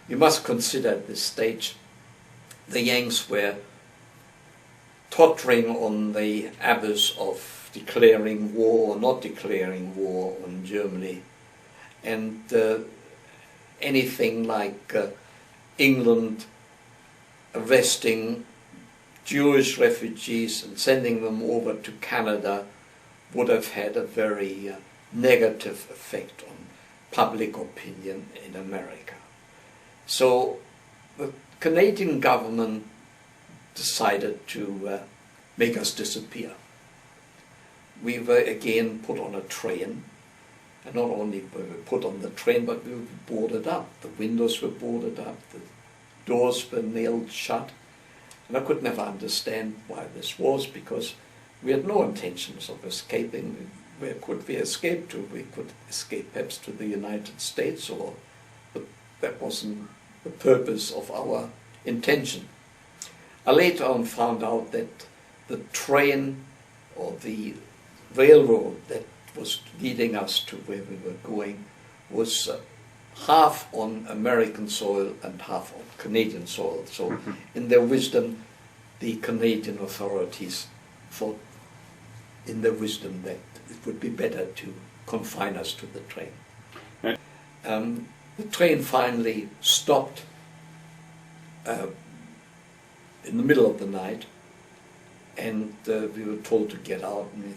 You must consider at this stage the Yanks were tottering on the abyss of declaring war or not declaring war on Germany, and anything like England arresting Jewish refugees and sending them over to Canada would have had a very negative effect on public opinion in America. So the Canadian government decided to make us disappear. We were again put on a train, and not only were we put on the train, but we were boarded up. The windows were boarded up, the doors were nailed shut, and I could never understand why this was, because we had no intentions of escaping. Where could we escape to? We could escape perhaps to the United States, but that wasn't the purpose of our intention. I later on found out that the train or the railroad that was leading us to where we were going was half on American soil and half on Canadian soil. So in their wisdom, the Canadian authorities thought in their wisdom that it would be better to confine us to the train. Right. The train finally stopped in the middle of the night, and we were told to get out, and we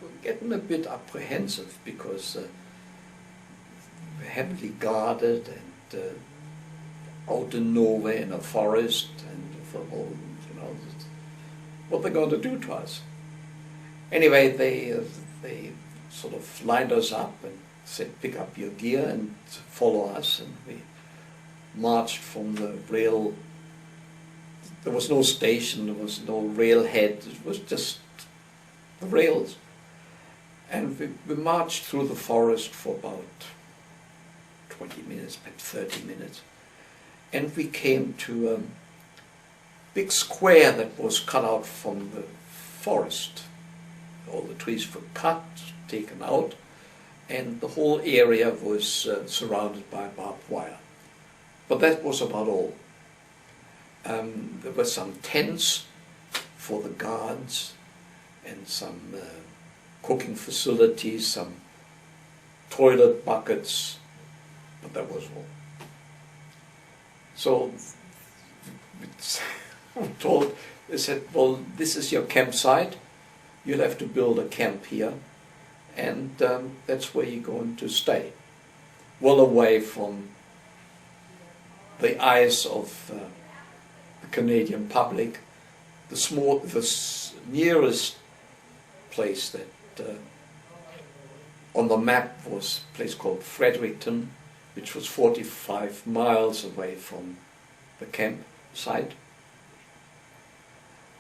were getting a bit apprehensive because we were heavily guarded and out in nowhere in a forest, and we thought, well, you know, what are they going to do to us? Anyway, they sort of lined us up and said, pick up your gear and follow us, and we marched from the rail. There was no station, there was no railhead, it was just the rails. And we marched through the forest for about 20 minutes, perhaps 30 minutes. And we came to a big square that was cut out from the forest. All the trees were cut, taken out, and the whole area was surrounded by barbed wire. But that was about all. There were some tents for the guards and some cooking facilities, some toilet buckets, but that was all. So we told, they said, well, this is your campsite, you'll have to build a camp here, and that's where you're going to stay, well away from the eyes of the Canadian public. The nearest place that on the map was a place called Fredericton, which was 45 miles away from the campsite.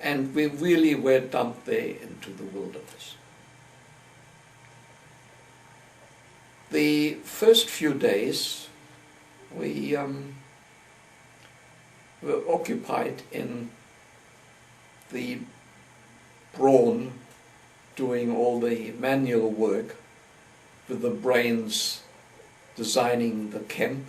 And we really were dumped there into the wilderness. The first few days we were occupied in the brawn doing all the manual work, with the brains designing the camp